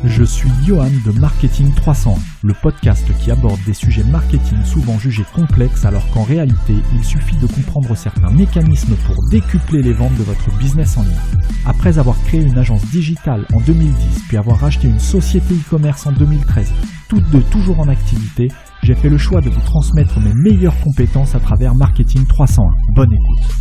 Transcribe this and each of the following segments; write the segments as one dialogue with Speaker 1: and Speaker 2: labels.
Speaker 1: Je suis Johan de Marketing 301, le podcast qui aborde des sujets marketing souvent jugés complexes alors qu'en réalité, il suffit de comprendre certains mécanismes pour décupler les ventes de votre business en ligne. Après avoir créé une agence digitale en 2010 puis avoir racheté une société e-commerce en 2013, toutes deux toujours en activité, j'ai fait le choix de vous transmettre mes meilleures compétences à travers Marketing 301. Bonne écoute.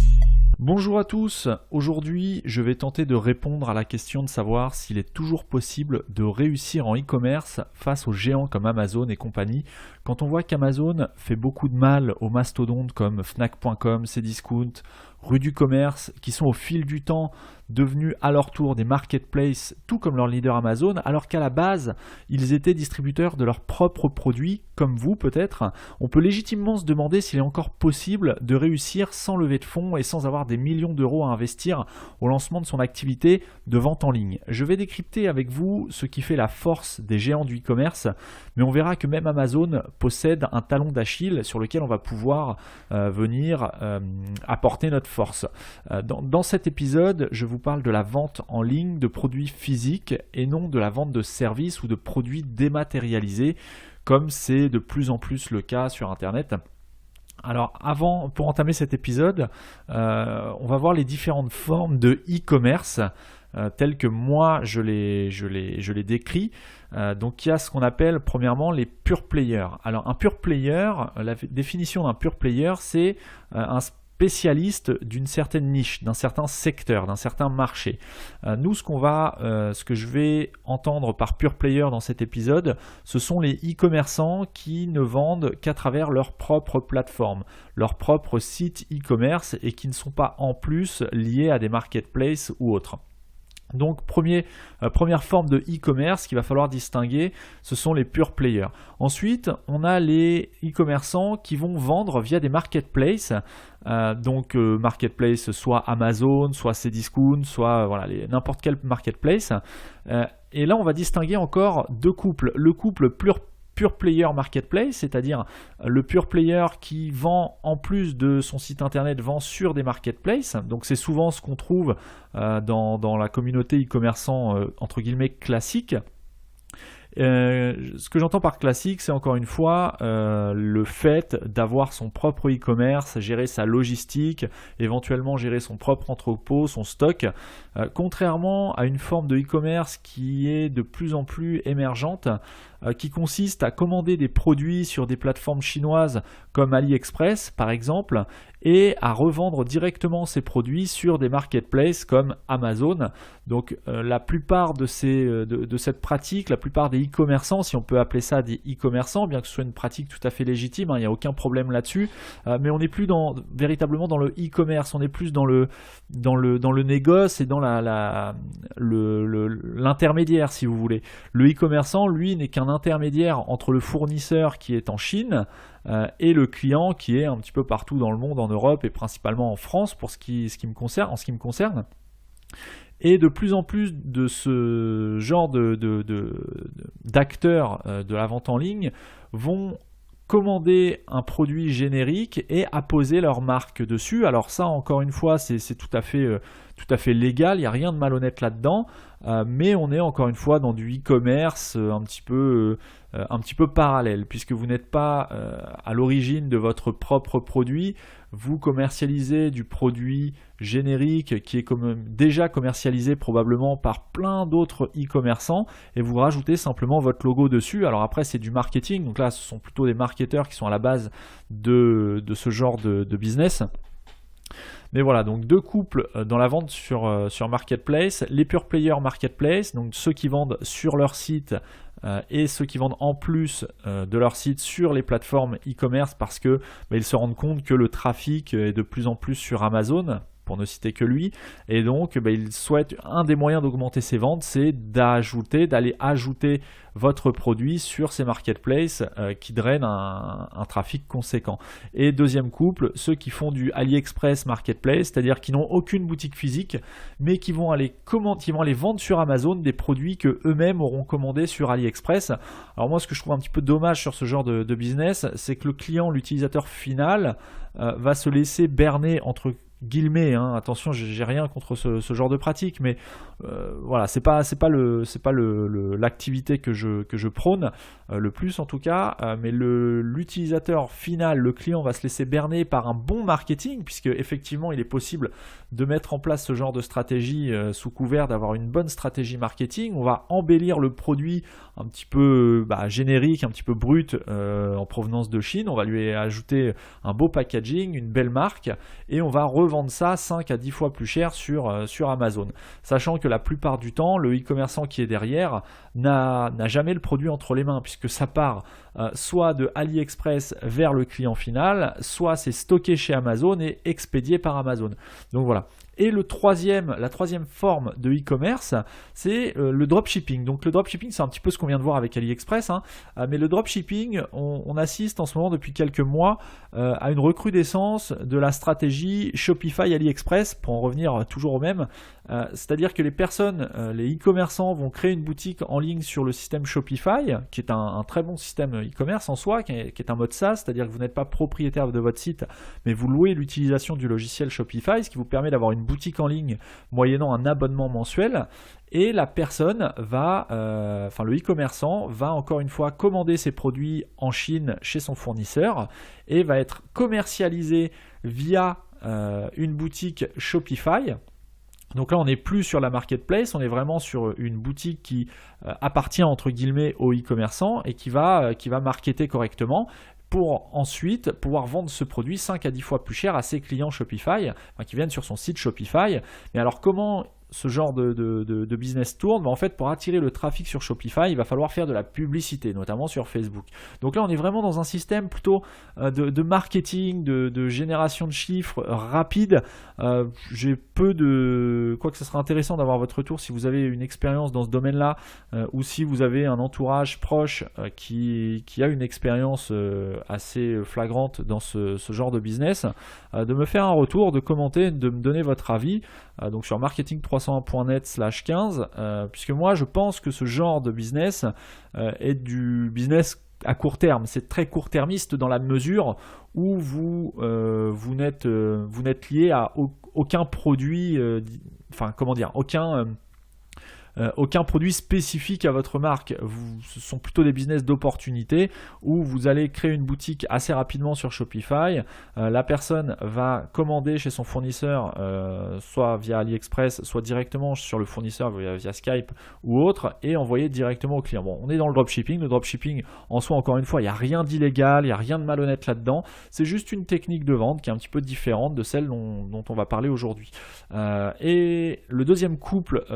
Speaker 1: Bonjour à tous, aujourd'hui je vais tenter de répondre à la question de savoir s'il est toujours possible de réussir en e-commerce face aux géants comme Amazon et compagnie. Quand on voit qu'Amazon fait beaucoup de mal aux mastodontes comme Fnac.com, Cdiscount, Rue du Commerce, qui sont au fil du temps devenus à leur tour des marketplaces, tout comme leur leader Amazon, alors qu'à la base, ils étaient distributeurs de leurs propres produits, comme vous peut-être, on peut légitimement se demander s'il est encore possible de réussir sans lever de fonds et sans avoir des millions d'euros à investir au lancement de son activité de vente en ligne. Je vais décrypter avec vous ce qui fait la force des géants du e-commerce, mais on verra que même Amazon possède un talon d'Achille sur lequel on va pouvoir venir apporter notre force. Dans cet épisode, je vous parle de la vente en ligne de produits physiques et non de la vente de services ou de produits dématérialisés, comme c'est de plus en plus le cas sur Internet. Alors pour entamer cet épisode, on va voir les différentes formes de e-commerce telles que moi je les décris. Donc il y a ce qu'on appelle premièrement les pure players. Alors un pure player, la définition d'un pure player, c'est un spécialiste d'une certaine niche, d'un certain secteur, d'un certain marché. Nous, ce que je vais entendre par pure player dans cet épisode, ce sont les e-commerçants qui ne vendent qu'à travers leur propre plateforme, leur propre site e-commerce et qui ne sont pas en plus liés à des marketplaces ou autres. Donc première forme de e-commerce qu'il va falloir distinguer, ce sont les pure players. Ensuite, on a les e-commerçants qui vont vendre via des marketplaces. Marketplace soit Amazon, soit Cdiscount, soit n'importe quel marketplace. Et là, on va distinguer encore deux couples. Le couple pure player marketplace, c'est-à-dire le pure player qui vend en plus de son site internet, vend sur des marketplaces. Donc c'est souvent ce qu'on trouve dans la communauté e-commerçant entre guillemets classique. Ce que j'entends par classique, c'est encore une fois le fait d'avoir son propre e-commerce, gérer sa logistique, éventuellement gérer son propre entrepôt, son stock, contrairement à une forme de e-commerce qui est de plus en plus émergente, qui consiste à commander des produits sur des plateformes chinoises comme AliExpress par exemple, et à revendre directement ces produits sur des marketplaces comme Amazon. Donc la plupart de cette pratique, la plupart des e-commerçants, si on peut appeler ça des e-commerçants, bien que ce soit une pratique tout à fait légitime, il n'y a aucun problème là-dessus, mais on n'est plus véritablement dans le e-commerce, on est plus dans le négoce et dans l'intermédiaire si vous voulez. Le e-commerçant, lui, n'est qu'un intermédiaire entre le fournisseur qui est en Chine et le client qui est un petit peu partout dans le monde, en Europe et principalement en France en ce qui me concerne. Et de plus en plus de ce genre d'acteurs de la vente en ligne vont commander un produit générique et apposer leur marque dessus. Alors ça, encore une fois, c'est tout à fait légal, il n'y a rien de malhonnête là-dedans, mais on est encore une fois dans du e-commerce un petit peu parallèle, puisque vous n'êtes pas à l'origine de votre propre produit, vous commercialisez du produit générique qui est déjà commercialisé probablement par plein d'autres e-commerçants et vous rajoutez simplement votre logo dessus. Alors après c'est du marketing, donc là ce sont plutôt des marketeurs qui sont à la base de ce genre de business. Mais voilà, donc deux couples dans la vente sur Marketplace, les pure players Marketplace, donc ceux qui vendent sur leur site et ceux qui vendent en plus de leur site sur les plateformes e-commerce parce que ils se rendent compte que le trafic est de plus en plus sur Amazon, pour ne citer que lui, et donc il souhaite, un des moyens d'augmenter ses ventes, c'est d'aller ajouter votre produit sur ces marketplaces qui drainent un trafic conséquent. Et deuxième couple, ceux qui font du AliExpress marketplace, c'est-à-dire qui n'ont aucune boutique physique, mais qui vont aller vendre sur Amazon des produits que eux-mêmes auront commandés sur AliExpress. Alors moi, ce que je trouve un petit peu dommage sur ce genre de business, c'est que le client, l'utilisateur final, va se laisser berner entre guillemets, hein, attention, j'ai rien contre ce genre de pratique, mais voilà, c'est pas l'activité que je prône le plus en tout cas, mais l'utilisateur final, le client va se laisser berner par un bon marketing, puisque effectivement il est possible de mettre en place ce genre de stratégie sous couvert d'avoir une bonne stratégie marketing. On va embellir le produit un petit peu générique, un petit peu brut en provenance de Chine, on va lui ajouter un beau packaging, une belle marque, et on va revendre ça 5 à 10 fois plus cher sur Amazon. Sachant que la plupart du temps, le e-commerçant qui est derrière n'a jamais le produit entre les mains, puisque ça part soit de AliExpress vers le client final, soit c'est stocké chez Amazon et expédié par Amazon. Donc voilà. Et la troisième forme de e-commerce, c'est le dropshipping. Donc le dropshipping, c'est un petit peu ce qu'on vient de voir avec AliExpress, hein, mais le dropshipping, on assiste en ce moment depuis quelques mois à une recrudescence de la stratégie Shopify AliExpress, pour en revenir toujours au même. C'est-à-dire que les personnes, les e-commerçants vont créer une boutique en ligne sur le système Shopify, qui est un très bon système e-commerce en soi, qui est un mode SaaS, c'est-à-dire que vous n'êtes pas propriétaire de votre site, mais vous louez l'utilisation du logiciel Shopify, ce qui vous permet d'avoir une boutique en ligne moyennant un abonnement mensuel. Et la personne le e-commerçant va encore une fois commander ses produits en Chine chez son fournisseur et va être commercialisé via une boutique Shopify. Donc là, on n'est plus sur la marketplace, on est vraiment sur une boutique qui appartient entre guillemets au e-commerçant et qui va marketer correctement, pour ensuite pouvoir vendre ce produit 5 à 10 fois plus cher à ses clients Shopify, qui viennent sur son site Shopify. Mais alors comment ce genre de business tourne? En fait, pour attirer le trafic sur Shopify, il va falloir faire de la publicité, notamment sur Facebook. Donc là, on est vraiment dans un système plutôt de marketing, de génération de chiffres rapide. J'ai quoique ce serait intéressant d'avoir votre retour si vous avez une expérience dans ce domaine-là, ou si vous avez un entourage proche qui a une expérience assez flagrante dans ce genre de business, de me faire un retour, de commenter, de me donner votre avis, donc sur marketing301.net/15, puisque moi je pense que ce genre de business est du business à court terme. C'est très court-termiste dans la mesure où vous n'êtes lié à aucun produit, aucun produit spécifique à votre marque. Ce sont plutôt des business d'opportunité où vous allez créer une boutique assez rapidement sur Shopify. La personne va commander chez son fournisseur, soit via AliExpress, soit directement sur le fournisseur via Skype ou autre, et envoyer directement au client. Bon, on est dans le dropshipping. Le dropshipping, en soi, encore une fois, il n'y a rien d'illégal, il n'y a rien de malhonnête là-dedans. C'est juste une technique de vente qui est un petit peu différente de celle dont on va parler aujourd'hui. Et le deuxième couple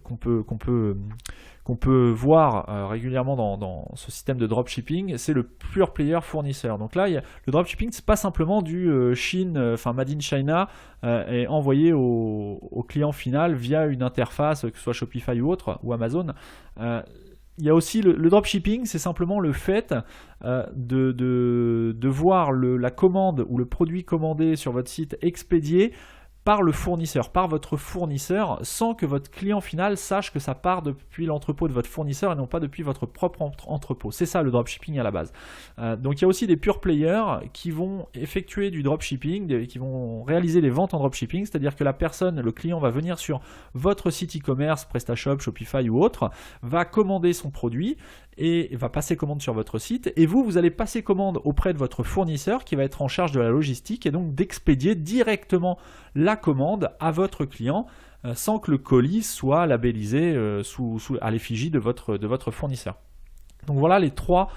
Speaker 1: qu'on peut voir régulièrement dans ce système de dropshipping, c'est le pure player fournisseur. Donc là, le dropshipping, c'est pas simplement du Made in China et envoyé au client final via une interface, que ce soit Shopify ou autre, ou Amazon. Il y a aussi le dropshipping, c'est simplement le fait de voir la commande ou le produit commandé sur votre site expédié par le fournisseur, par votre fournisseur, sans que votre client final sache que ça part depuis l'entrepôt de votre fournisseur et non pas depuis votre propre entrepôt. C'est ça le dropshipping à la base. Donc il y a aussi des pure players qui vont effectuer du dropshipping, qui vont réaliser des ventes en dropshipping, c'est-à-dire que le client va venir sur votre site e-commerce, PrestaShop, Shopify ou autre, va commander son produit et va passer commande sur votre site, et vous allez passer commande auprès de votre fournisseur qui va être en charge de la logistique et donc d'expédier directement la commande à votre client sans que le colis soit labellisé à l'effigie de votre fournisseur. Donc voilà les trois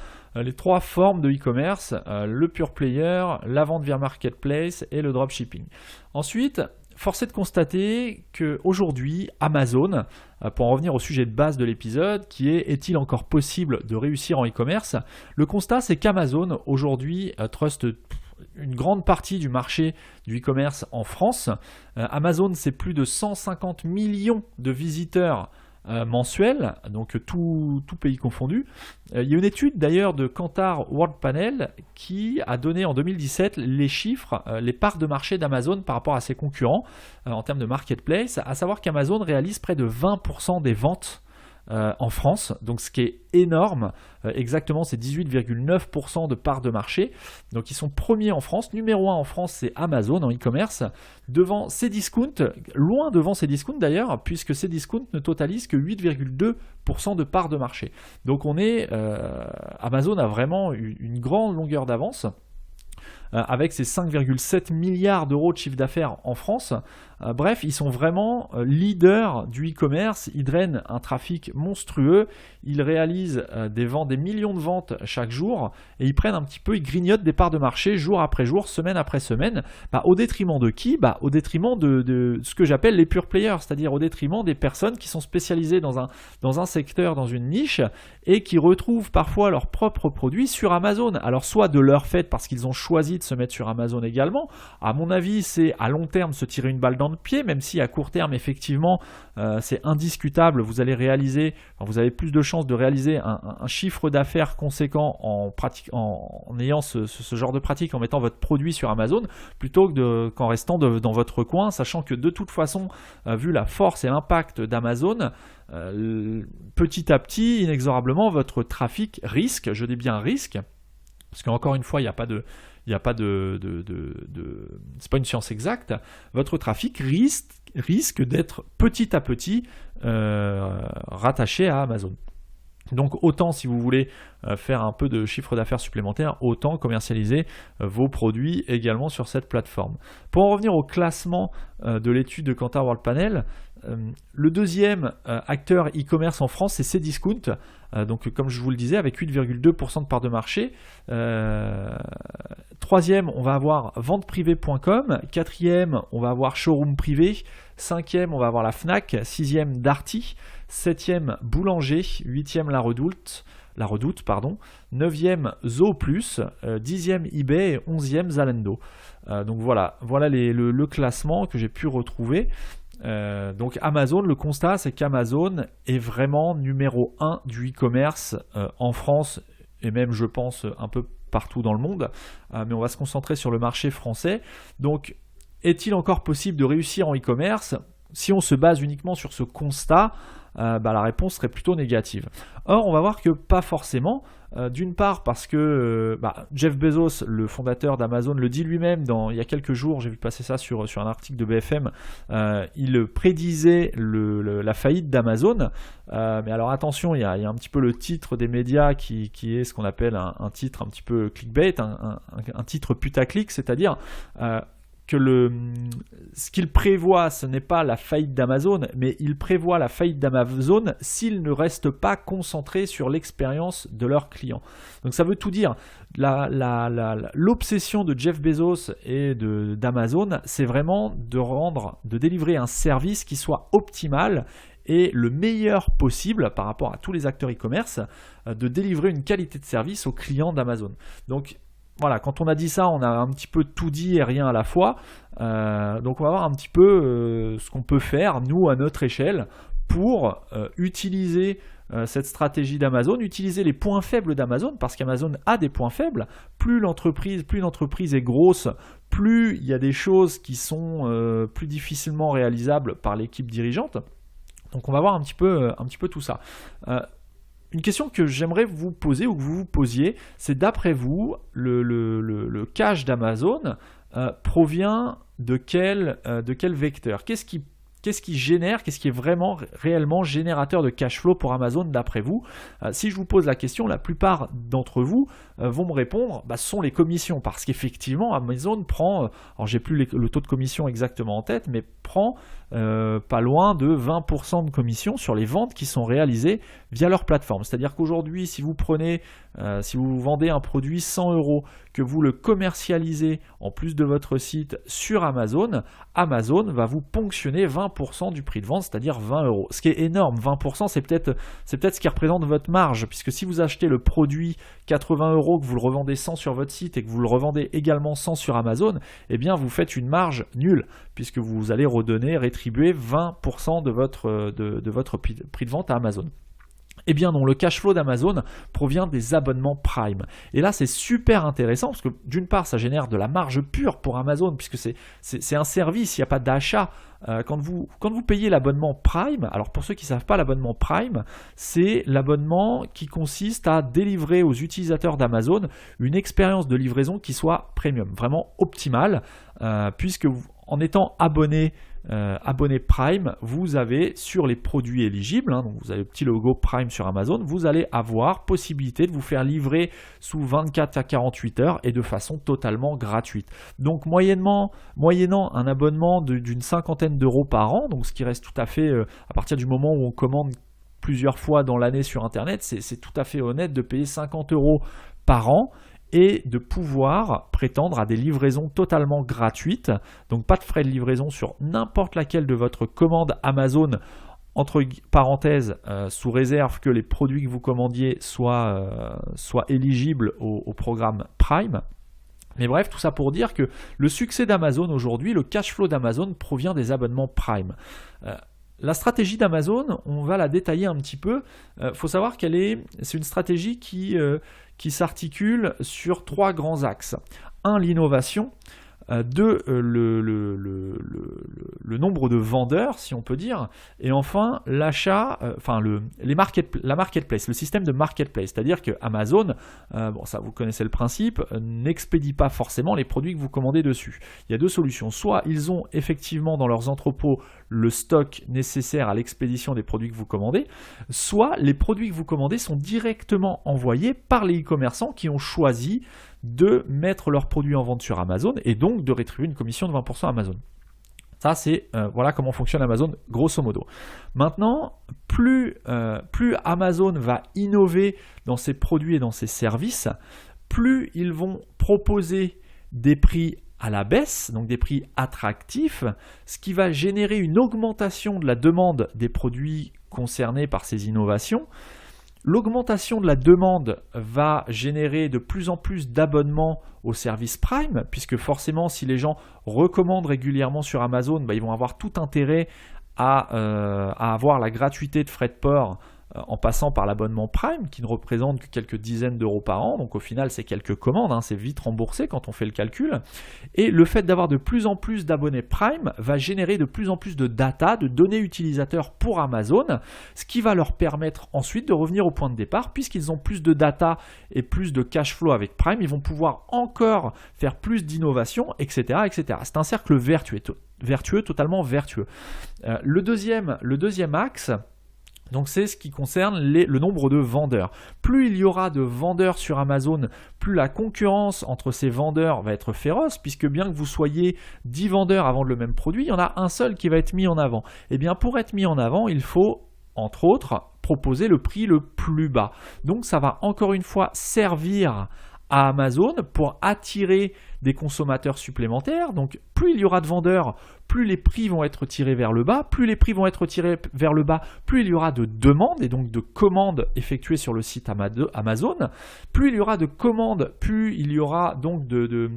Speaker 1: formes de e-commerce, le pure player, la vente via marketplace et le dropshipping. Ensuite, force est de constater qu'aujourd'hui, Amazon, pour en revenir au sujet de base de l'épisode, qui est-il encore possible de réussir en e-commerce? Le constat, c'est qu'Amazon, aujourd'hui, truste une grande partie du marché du e-commerce en France. Amazon, c'est plus de 150 millions de visiteurs mensuel, donc tout pays confondu. Il y a une étude d'ailleurs de Kantar Worldpanel qui a donné en 2017 les chiffres, les parts de marché d'Amazon par rapport à ses concurrents en termes de marketplace, à savoir qu'Amazon réalise près de 20% des ventes en France, donc ce qui est énorme. Exactement, c'est 18,9% de part de marché. Donc ils sont premiers en France. Numéro 1 en France, c'est Amazon en e-commerce. Devant Cdiscount, loin devant Cdiscount d'ailleurs, puisque Cdiscount ne totalise que 8,2% de part de marché. Donc Amazon a vraiment une grande longueur d'avance. Avec ses 5,7 milliards d'euros de chiffre d'affaires en France. Bref, ils sont vraiment leaders du e-commerce, ils drainent un trafic monstrueux, ils réalisent des millions de ventes chaque jour, et ils grignotent des parts de marché jour après jour, semaine après semaine, au détriment de qui ? Au détriment de ce que j'appelle les pure players, c'est-à-dire au détriment des personnes qui sont spécialisées dans un secteur, dans une niche, et qui retrouvent parfois leurs propres produits sur Amazon. Alors soit de leur fait parce qu'ils ont choisi de se mettre sur Amazon également. À mon avis, c'est à long terme se tirer une balle dans le pied, même si à court terme, effectivement, c'est indiscutable. Vous avez plus de chances de réaliser un chiffre d'affaires conséquent en ayant ce genre de pratique, en mettant votre produit sur Amazon, plutôt qu'en restant dans votre coin, sachant que de toute façon, vu la force et l'impact d'Amazon, petit à petit, inexorablement, votre trafic risque, je dis bien risque, parce qu'encore une fois, c'est pas une science exacte, votre trafic risque d'être petit à petit rattaché à Amazon. Donc autant, si vous voulez faire un peu de chiffre d'affaires supplémentaire, autant commercialiser vos produits également sur cette plateforme. Pour en revenir au classement de l'étude de Kantar Worldpanel, le deuxième acteur e-commerce en France, c'est Cdiscount. Donc comme je vous le disais, avec 8,2% de part de marché. Troisième, on va avoir venteprivée.com. Quatrième, on va avoir Showroom Privé. Cinquième, on va avoir la Fnac. Sixième, Darty. Septième, Boulanger. Huitième, La Redoute. Neuvième, Zoo Plus. Dixième, eBay. Et onzième, Zalando. Donc voilà le classement que j'ai pu retrouver. Donc Amazon, le constat, c'est qu'Amazon est vraiment numéro 1 du e-commerce en France et même, je pense, un peu partout dans le monde. Mais on va se concentrer sur le marché français. Donc, est-il encore possible de réussir en e-commerce ? Si on se base uniquement sur ce constat, la réponse serait plutôt négative. Or, on va voir que pas forcément. D'une part parce que Jeff Bezos, le fondateur d'Amazon, le dit lui-même il y a quelques jours, j'ai vu passer ça sur un article de BFM, il prédisait la faillite d'Amazon. Mais alors attention, il y a un petit peu le titre des médias qui est ce qu'on appelle un titre un petit peu clickbait, un titre putaclic, c'est-à-dire que ce qu'il prévoit, ce n'est pas la faillite d'Amazon, mais il prévoit la faillite d'Amazon s'ils ne restent pas concentrés sur l'expérience de leurs clients. Donc ça veut tout dire. L'obsession de Jeff Bezos et d'Amazon, c'est vraiment de délivrer un service qui soit optimal et le meilleur possible par rapport à tous les acteurs e-commerce, de délivrer une qualité de service aux clients d'Amazon. Donc voilà, quand on a dit ça, on a un petit peu tout dit et rien à la fois. Donc on va voir un petit peu ce qu'on peut faire, nous, à notre échelle, pour utiliser cette stratégie d'Amazon, utiliser les points faibles d'Amazon, parce qu'Amazon a des points faibles. Plus l'entreprise est grosse, plus il y a des choses qui sont plus difficilement réalisables par l'équipe dirigeante. Donc on va voir un petit peu tout ça. Une question que j'aimerais vous poser ou que vous vous posiez, c'est d'après vous, le cash d'Amazon provient de quel vecteur ? Qu'est-ce qui génère, qu'est-ce qui est vraiment réellement générateur de cash flow pour Amazon d'après vous ? Si je vous pose la question, la plupart d'entre vous vont me répondre, ce sont les commissions, parce qu'effectivement Amazon prend, alors j'ai plus le taux de commission exactement en tête, mais prend pas loin de 20% de commission sur les ventes qui sont réalisées via leur plateforme. C'est-à-dire qu'aujourd'hui, si vous vendez un produit 100 €, que vous le commercialisez en plus de votre site sur Amazon, Amazon va vous ponctionner 20% du prix de vente, c'est-à-dire 20 €. Ce qui est énorme, 20%, c'est peut-être ce qui représente votre marge, puisque si vous achetez le produit 80 €, que vous le revendez 100 sur votre site et que vous le revendez également 100 sur Amazon, eh bien vous faites une marge nulle, puisque vous allez rétribuer 20% de votre prix de vente à Amazon. eh bien non, le cash flow d'Amazon provient des abonnements Prime. Et là, c'est super intéressant parce que d'une part, ça génère de la marge pure pour Amazon puisque c'est un service, il n'y a pas d'achat. Quand vous payez l'abonnement Prime, alors pour ceux qui ne savent pas, l'abonnement Prime, c'est l'abonnement qui consiste à délivrer aux utilisateurs d'Amazon une expérience de livraison qui soit premium, vraiment optimale, puisque en étant abonné Prime, vous avez sur les produits éligibles, donc vous avez le petit logo Prime sur Amazon, vous allez avoir possibilité de vous faire livrer sous 24 à 48 heures et de façon totalement gratuite. Donc moyennant un abonnement d'une cinquantaine d'euros par an, donc ce qui reste tout à fait, à partir du moment où on commande plusieurs fois dans l'année sur Internet, c'est tout à fait honnête de payer 50 euros par an et de pouvoir prétendre à des livraisons totalement gratuites, donc pas de frais de livraison sur n'importe laquelle de votre commande Amazon, entre parenthèses, sous réserve que les produits que vous commandiez soient éligibles au programme Prime. Mais bref, tout ça pour dire que le succès d'Amazon aujourd'hui, le cash flow d'Amazon provient des abonnements Prime. La stratégie d'Amazon, on va la détailler un petit peu. Faut savoir c'est une stratégie qui s'articule sur 3 grands axes. 1, l'innovation. 2, le nombre de vendeurs, si on peut dire, et enfin l'achat, la marketplace, le système de marketplace, c'est-à-dire que Amazon, ça vous connaissez le principe, n'expédie pas forcément les produits que vous commandez dessus. Il y a 2 solutions, soit ils ont effectivement dans leurs entrepôts le stock nécessaire à l'expédition des produits que vous commandez, soit les produits que vous commandez sont directement envoyés par les e-commerçants qui ont choisi de mettre leurs produits en vente sur Amazon et donc de rétribuer une commission de 20% à Amazon. Ça, c'est voilà comment fonctionne Amazon grosso modo. Maintenant, plus Amazon va innover dans ses produits et dans ses services, plus ils vont proposer des prix à la baisse, donc des prix attractifs, ce qui va générer une augmentation de la demande des produits concernés par ces innovations. L'augmentation de la demande va générer de plus en plus d'abonnements au service Prime, puisque forcément, si les gens recommandent régulièrement sur Amazon, ils vont avoir tout intérêt à avoir la gratuité de frais de port en passant par l'abonnement Prime, qui ne représente que quelques dizaines d'euros par an. Donc au final, c'est quelques commandes, c'est vite remboursé quand on fait le calcul. Et le fait d'avoir de plus en plus d'abonnés Prime va générer de plus en plus de data, de données utilisateurs pour Amazon, ce qui va leur permettre ensuite de revenir au point de départ, puisqu'ils ont plus de data et plus de cash flow avec Prime, ils vont pouvoir encore faire plus d'innovation, etc., etc. C'est un cercle vertueux, totalement vertueux. Le deuxième axe, donc c'est ce qui concerne le nombre de vendeurs. Plus il y aura de vendeurs sur Amazon, plus la concurrence entre ces vendeurs va être féroce, puisque bien que vous soyez 10 vendeurs à vendre le même produit, il y en a un seul qui va être mis en avant. Et bien pour être mis en avant, il faut, entre autres, proposer le prix le plus bas. Donc ça va encore une fois servir à Amazon pour attirer des consommateurs supplémentaires. Donc plus il y aura de vendeurs, plus les prix vont être tirés vers le bas. Plus les prix vont être tirés vers le bas, plus il y aura de demandes et donc de commandes effectuées sur le site Amazon. Plus il y aura de commandes, plus il y aura donc de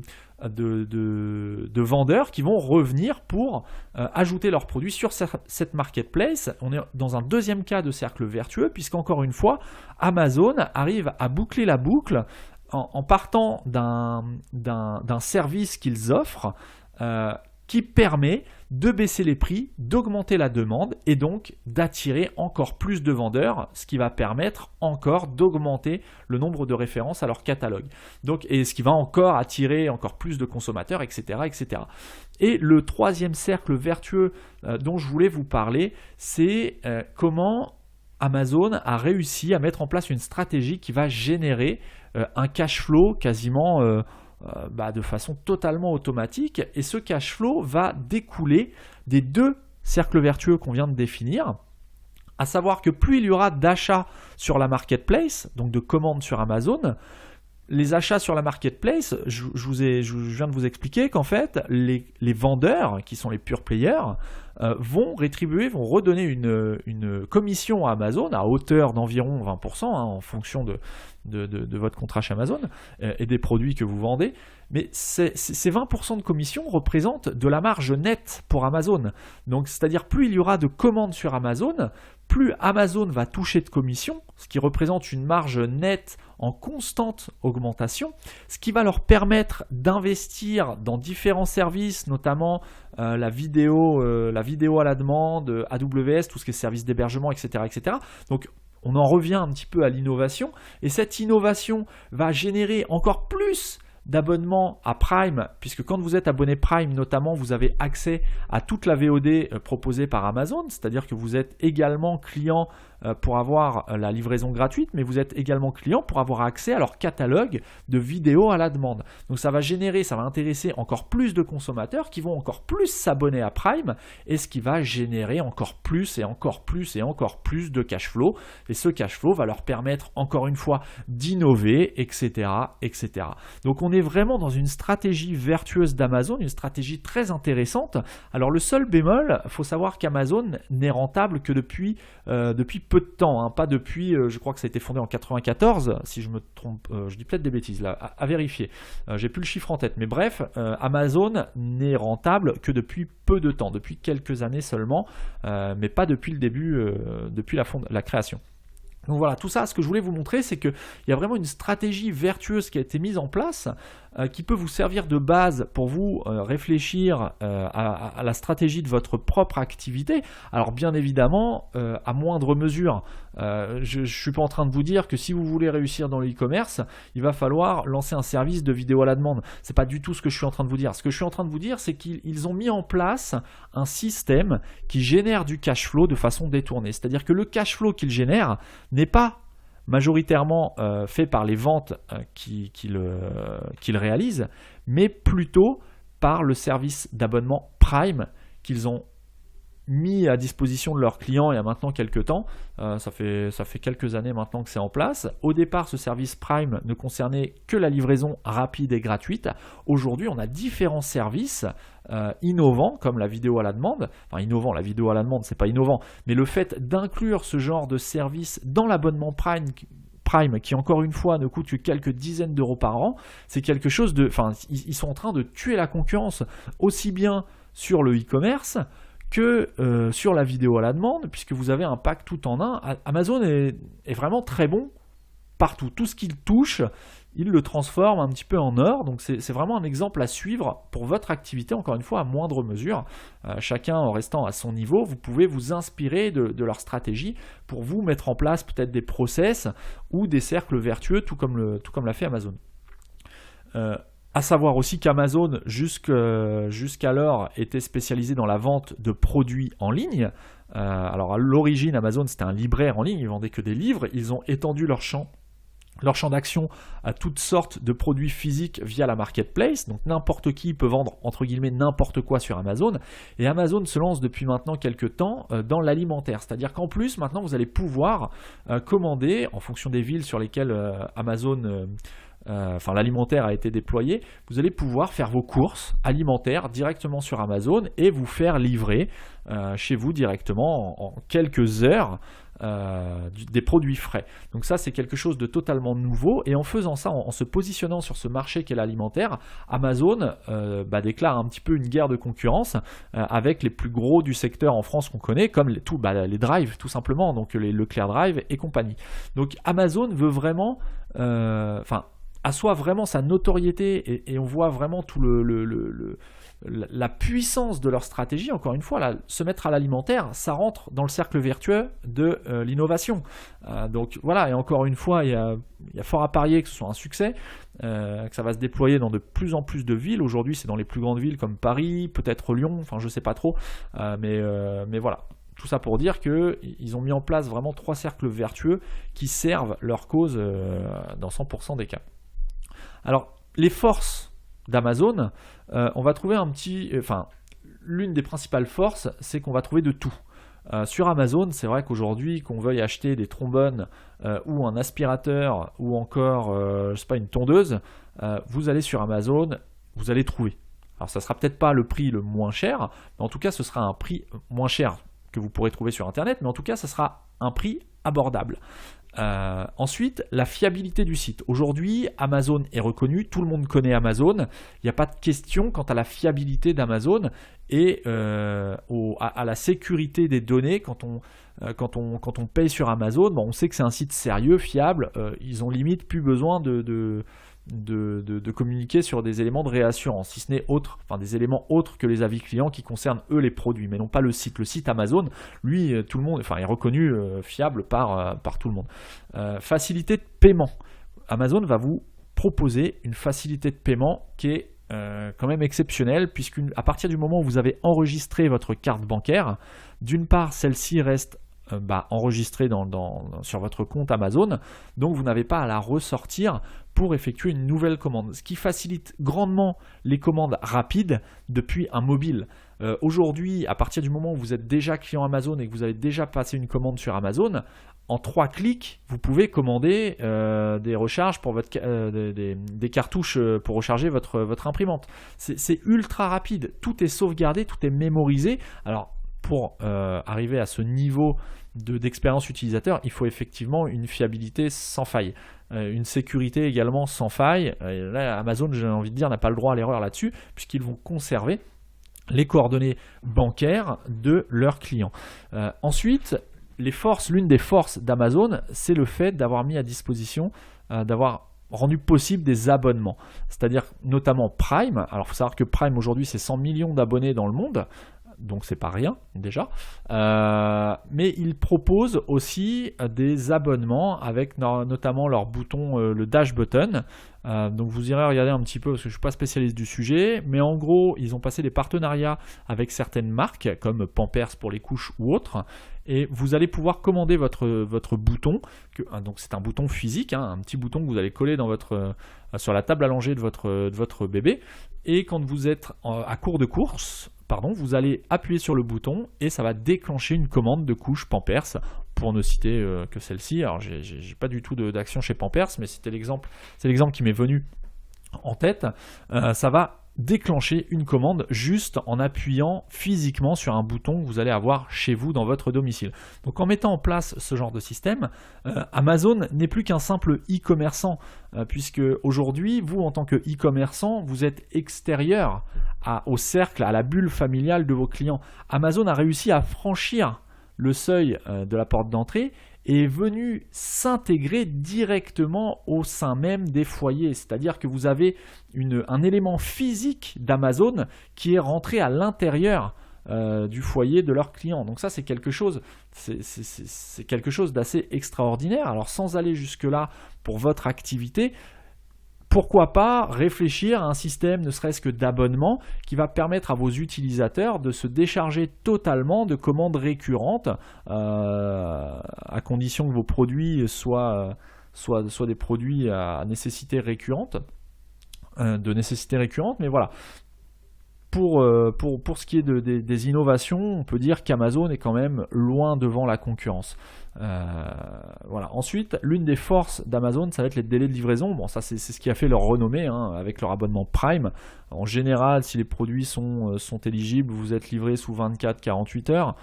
Speaker 1: vendeurs qui vont revenir pour ajouter leurs produits sur cette marketplace. On est dans un deuxième cas de cercle vertueux, puisqu'encore une fois, Amazon arrive à boucler la boucle en partant d'un service qu'ils offrent qui permet de baisser les prix, d'augmenter la demande et donc d'attirer encore plus de vendeurs, ce qui va permettre encore d'augmenter le nombre de références à leur catalogue. Donc, et ce qui va encore attirer encore plus de consommateurs, etc., etc. Et le troisième cercle vertueux dont je voulais vous parler, c'est comment Amazon a réussi à mettre en place une stratégie qui va générer un cash flow quasiment de façon totalement automatique, et ce cash flow va découler des 2 cercles vertueux qu'on vient de définir, à savoir que plus il y aura d'achats sur la marketplace, donc de commandes sur Amazon, les achats sur la marketplace, je viens de vous expliquer qu'en fait, les vendeurs, qui sont les pure players, vont redonner une commission à Amazon à hauteur d'environ 20%, en fonction de votre contrat chez Amazon et des produits que vous vendez. Mais ces 20% de commission représentent de la marge nette pour Amazon. Donc, c'est-à-dire plus il y aura de commandes sur Amazon, plus Amazon va toucher de commissions, ce qui représente une marge nette en constante augmentation, ce qui va leur permettre d'investir dans différents services, notamment la vidéo à la demande, AWS, tout ce qui est service d'hébergement, etc., etc. Donc, on en revient un petit peu à l'innovation, et cette innovation va générer encore plus d'abonnement à Prime, puisque quand vous êtes abonné Prime notamment, vous avez accès à toute la VOD proposée par Amazon, c'est-à-dire que vous êtes également client pour avoir la livraison gratuite, mais vous êtes également client pour avoir accès à leur catalogue de vidéos à la demande. Donc ça va intéresser encore plus de consommateurs qui vont encore plus s'abonner à Prime, et ce qui va générer encore plus et encore plus et encore plus de cash flow, et ce cash flow va leur permettre encore une fois d'innover, etc., etc. Donc on est vraiment dans une stratégie vertueuse d'Amazon, une stratégie très intéressante. Alors le seul bémol, il faut savoir qu'Amazon n'est rentable que depuis peu de temps, hein, pas depuis, je crois que ça a été fondé en 94, si je me trompe, je dis peut-être des bêtises là, à vérifier, j'ai plus le chiffre en tête, mais bref, Amazon n'est rentable que depuis peu de temps, depuis quelques années seulement, mais pas depuis le début, depuis la création. Donc voilà, tout ça, ce que je voulais vous montrer, c'est qu'il y a vraiment une stratégie vertueuse qui a été mise en place, qui peut vous servir de base pour vous réfléchir à la stratégie de votre propre activité. Alors bien évidemment, à moindre mesure, je ne suis pas en train de vous dire que si vous voulez réussir dans le e-commerce, il va falloir lancer un service de vidéo à la demande. Ce n'est pas du tout ce que je suis en train de vous dire. Ce que je suis en train de vous dire, c'est qu'ils ont mis en place un système qui génère du cash flow de façon détournée. C'est-à-dire que le cash flow qu'ils génèrent n'est pas majoritairement fait par les ventes qu'ils réalisent, mais plutôt par le service d'abonnement Prime qu'ils ont mis à disposition de leurs clients il y a maintenant quelques temps. Ça fait quelques années maintenant que c'est en place. Au départ, ce service Prime ne concernait que la livraison rapide et gratuite. Aujourd'hui, on a différents services innovants comme la vidéo à la demande. Enfin, innovant, la vidéo à la demande, c'est pas innovant, mais le fait d'inclure ce genre de service dans l'abonnement Prime, qui encore une fois ne coûte que quelques dizaines d'euros par an, c'est quelque chose de... Enfin, ils sont en train de tuer la concurrence aussi bien sur le e-commerce que sur la vidéo à la demande, puisque vous avez un pack tout en un. Amazon est vraiment très bon partout. Tout ce qu'il touche, il le transforme un petit peu en or. Donc c'est vraiment un exemple à suivre pour votre activité, encore une fois à moindre mesure. Chacun en restant à son niveau, vous pouvez vous inspirer de leur stratégie pour vous mettre en place peut-être des process ou des cercles vertueux, tout comme l'a fait Amazon. À savoir aussi qu'Amazon, jusqu'alors, était spécialisé dans la vente de produits en ligne. Alors à l'origine, Amazon, c'était un libraire en ligne, ils vendaient que des livres. Ils ont étendu leur champ d'action à toutes sortes de produits physiques via la marketplace. Donc n'importe qui peut vendre, entre guillemets, n'importe quoi sur Amazon. Et Amazon se lance depuis maintenant quelques temps dans l'alimentaire. C'est-à-dire qu'en plus, maintenant, vous allez pouvoir commander, en fonction des villes sur lesquelles l'alimentaire a été déployé, vous allez pouvoir faire vos courses alimentaires directement sur Amazon et vous faire livrer chez vous directement en quelques heures des produits frais. Donc ça, c'est quelque chose de totalement nouveau, et en faisant ça, en se positionnant sur ce marché qu'est l'alimentaire, Amazon déclare un petit peu une guerre de concurrence avec les plus gros du secteur en France qu'on connaît, comme les drives tout simplement, donc les Leclerc Drive et compagnie. Donc Amazon veut vraiment assoit vraiment sa notoriété, et on voit vraiment tout la puissance de leur stratégie. Encore une fois, là, se mettre à l'alimentaire, ça rentre dans le cercle vertueux de l'innovation. Donc voilà, et encore une fois, il y a fort à parier que ce soit un succès, que ça va se déployer dans de plus en plus de villes. Aujourd'hui, c'est dans les plus grandes villes comme Paris, peut-être Lyon, enfin je sais pas trop, mais voilà. Tout ça pour dire qu'ils ont mis en place vraiment 3 cercles vertueux qui servent leur cause dans 100% des cas. Alors, les forces d'Amazon, on va trouver l'une des principales forces, c'est qu'on va trouver de tout. Sur Amazon, c'est vrai qu'aujourd'hui, qu'on veuille acheter des trombones ou un aspirateur ou encore, une tondeuse, vous allez sur Amazon, vous allez trouver. Alors, ça ne sera peut-être pas le prix le moins cher, mais en tout cas, ce sera un prix moins cher que vous pourrez trouver sur Internet, mais en tout cas, ça sera un prix abordable. Ensuite, la fiabilité du site. Aujourd'hui, Amazon est reconnu, tout le monde connaît Amazon. Il n'y a pas de question quant à la fiabilité d'Amazon et à la sécurité des données. Quand on paye sur Amazon, on sait que c'est un site sérieux, fiable. Ils ont limite plus besoin de communiquer sur des éléments de réassurance, si ce n'est des éléments autres que les avis clients qui concernent eux les produits, mais non pas le site. Le site Amazon, lui, tout le monde, est reconnu fiable par tout le monde. Facilité de paiement. Amazon va vous proposer une facilité de paiement qui est quand même exceptionnelle, puisqu'à partir du moment où vous avez enregistré votre carte bancaire, d'une part, celle-ci reste enregistrée sur votre compte Amazon, donc vous n'avez pas à la ressortir pour effectuer une nouvelle commande, ce qui facilite grandement les commandes rapides depuis un mobile. Aujourd'hui, à partir du moment où vous êtes déjà client Amazon et que vous avez déjà passé une commande sur Amazon, en 3 clics, vous pouvez commander des recharges pour des cartouches pour recharger votre imprimante. C'est ultra rapide, tout est sauvegardé, tout est mémorisé. Alors, pour arriver à ce niveau d'expérience utilisateur, il faut effectivement une fiabilité sans faille, une sécurité également sans faille. Et là, Amazon, j'ai envie de dire, n'a pas le droit à l'erreur là-dessus, puisqu'ils vont conserver les coordonnées bancaires de leurs clients. Ensuite, l'une des forces d'Amazon, c'est le fait d'avoir mis à disposition, d'avoir rendu possible des abonnements, c'est-à-dire notamment Prime. Alors, il faut savoir que Prime aujourd'hui, c'est 100 millions d'abonnés dans le monde, donc c'est pas rien déjà, mais ils proposent aussi des abonnements avec notamment leur bouton, le Dash Button. Donc vous irez regarder un petit peu parce que je suis pas spécialiste du sujet, mais en gros ils ont passé des partenariats avec certaines marques comme Pampers pour les couches ou autres, et vous allez pouvoir commander votre bouton, donc c'est un bouton physique, un petit bouton que vous allez coller sur la table allongée de votre bébé, et quand vous êtes à court de course, vous allez appuyer sur le bouton et ça va déclencher une commande de couches Pampers, pour ne citer que celle-ci. Alors j'ai pas du tout d'action chez Pampers, mais c'est l'exemple qui m'est venu en tête. Ça va déclencher une commande juste en appuyant physiquement sur un bouton que vous allez avoir chez vous dans votre domicile. Donc en mettant en place ce genre de système, Amazon n'est plus qu'un simple e-commerçant, puisque aujourd'hui, vous en tant que e-commerçant, vous êtes extérieur au cercle, à la bulle familiale de vos clients. Amazon a réussi à franchir le seuil de la porte d'entrée et est venu s'intégrer directement au sein même des foyers. C'est-à-dire que vous avez un élément physique d'Amazon qui est rentré à l'intérieur du foyer de leurs clients. Donc ça, c'est quelque chose d'assez extraordinaire. Alors sans aller jusque-là pour votre activité, pourquoi pas réfléchir à un système ne serait-ce que d'abonnement qui va permettre à vos utilisateurs de se décharger totalement de commandes récurrentes, à condition que vos produits soient des produits à nécessité récurrente, mais voilà. Pour ce qui est des innovations, on peut dire qu'Amazon est quand même loin devant la concurrence. Voilà. Ensuite, l'une des forces d'Amazon, ça va être les délais de livraison. Bon, ça c'est ce qui a fait leur renommée, avec leur abonnement Prime. En général, si les produits sont éligibles, vous êtes livré sous 24-48 heures.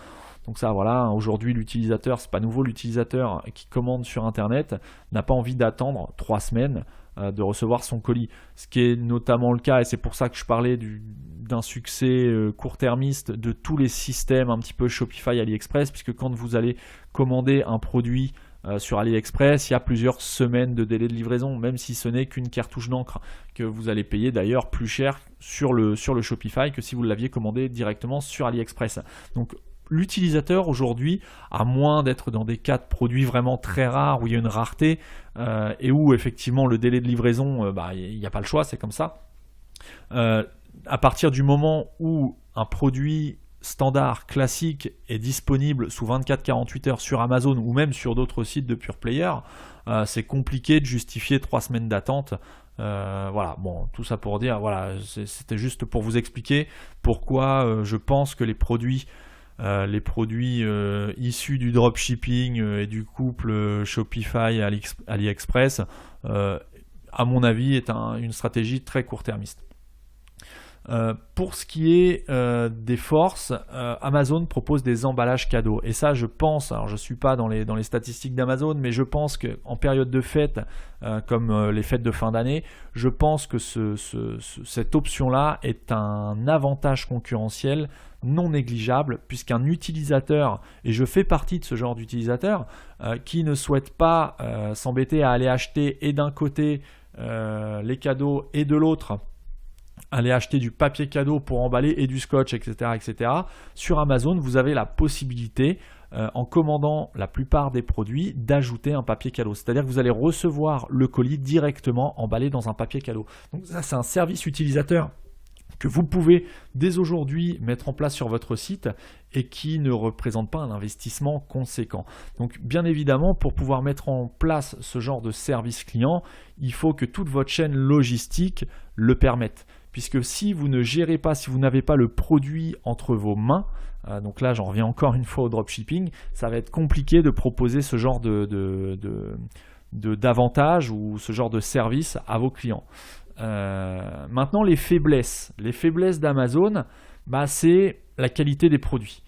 Speaker 1: Donc ça, voilà, aujourd'hui l'utilisateur, c'est pas nouveau, l'utilisateur qui commande sur Internet n'a pas envie d'attendre 3 semaines de recevoir son colis. Ce qui est notamment le cas, et c'est pour ça que je parlais d'un succès court-termiste de tous les systèmes un petit peu Shopify, AliExpress, puisque quand vous allez commander un produit sur AliExpress, il y a plusieurs semaines de délai de livraison, même si ce n'est qu'une cartouche d'encre, que vous allez payer d'ailleurs plus cher sur le Shopify que si vous l'aviez commandé directement sur AliExpress. Donc l'utilisateur aujourd'hui, à moins d'être dans des cas de produits vraiment très rares où il y a une rareté et où effectivement le délai de livraison, il n'y a pas le choix, c'est comme ça. À partir du moment où un produit standard, classique est disponible sous 24-48 heures sur Amazon ou même sur d'autres sites de pure player, c'est compliqué de justifier 3 semaines d'attente. Voilà, bon, tout ça pour dire, voilà, c'était juste pour vous expliquer pourquoi je pense que les produits issus du dropshipping et du couple Shopify AliExpress, à mon avis, est une stratégie très court-termiste. Pour ce qui est des forces, Amazon propose des emballages cadeaux. Et ça, je pense, alors je ne suis pas dans les statistiques d'Amazon, mais je pense qu'en période de fête, comme les fêtes de fin d'année, je pense que cette option-là est un avantage concurrentiel non négligeable, puisqu'un utilisateur, et je fais partie de ce genre d'utilisateur, qui ne souhaite pas s'embêter à aller acheter et d'un côté les cadeaux et de l'autre aller acheter du papier cadeau pour emballer et du scotch, etc., etc. Sur Amazon, vous avez la possibilité, en commandant la plupart des produits, d'ajouter un papier cadeau. C'est-à-dire que vous allez recevoir le colis directement emballé dans un papier cadeau. Donc ça, c'est un service utilisateur que vous pouvez dès aujourd'hui mettre en place sur votre site et qui ne représente pas un investissement conséquent. Donc bien évidemment, pour pouvoir mettre en place ce genre de service client, il faut que toute votre chaîne logistique le permette. Puisque si vous ne gérez pas, si vous n'avez pas le produit entre vos mains, donc là j'en reviens encore une fois au dropshipping, ça va être compliqué de proposer ce genre d'avantages ou ce genre de service à vos clients. Maintenant, les faiblesses d'Amazon, c'est la qualité des produits.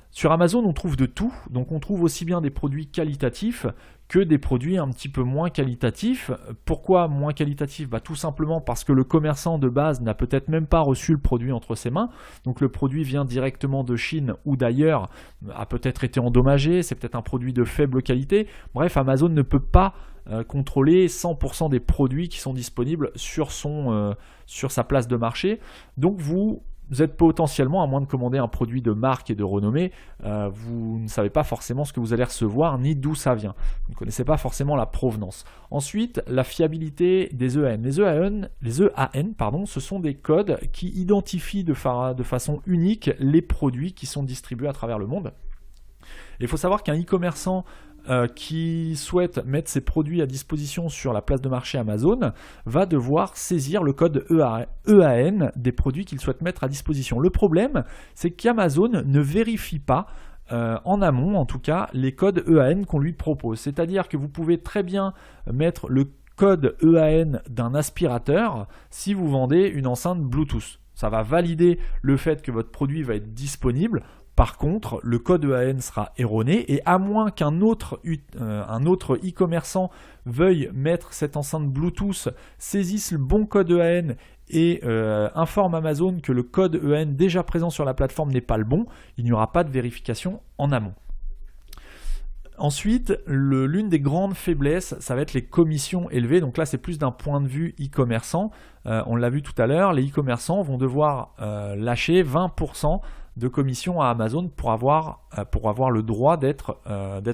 Speaker 1: Sur Amazon, on trouve de tout, donc on trouve aussi bien des produits qualitatifs que des produits un petit peu moins qualitatifs. Pourquoi moins qualitatifs ? Tout simplement parce que le commerçant de base n'a peut-être même pas reçu le produit entre ses mains, donc le produit vient directement de Chine ou d'ailleurs, a peut-être été endommagé, c'est peut-être un produit de faible qualité. Bref, Amazon ne peut pas contrôler 100% des produits qui sont disponibles sur sa place de marché. Donc vous êtes potentiellement, à moins de commander un produit de marque et de renommée, vous ne savez pas forcément ce que vous allez recevoir ni d'où ça vient. Vous ne connaissez pas forcément la provenance. Ensuite, la fiabilité des EAN. Les EAN, ce sont des codes qui identifient de façon unique les produits qui sont distribués à travers le monde. Il faut savoir qu'un e-commerçant qui souhaite mettre ses produits à disposition sur la place de marché Amazon va devoir saisir le code EAN des produits qu'il souhaite mettre à disposition. Le problème, c'est qu'Amazon ne vérifie pas en amont, en tout cas, les codes EAN qu'on lui propose. C'est-à-dire que vous pouvez très bien mettre le code EAN d'un aspirateur si vous vendez une enceinte Bluetooth. Ça va valider le fait que votre produit va être disponible. Par contre, le code EAN sera erroné et à moins qu'un autre e-commerçant veuille mettre cette enceinte Bluetooth, saisisse le bon code EAN et informe Amazon que le code EAN déjà présent sur la plateforme n'est pas le bon, il n'y aura pas de vérification en amont. Ensuite, l'une des grandes faiblesses, ça va être les commissions élevées. Donc là, c'est plus d'un point de vue e-commerçant. On l'a vu tout à l'heure, les e-commerçants vont devoir lâcher 20% de commission à Amazon pour avoir le droit d'être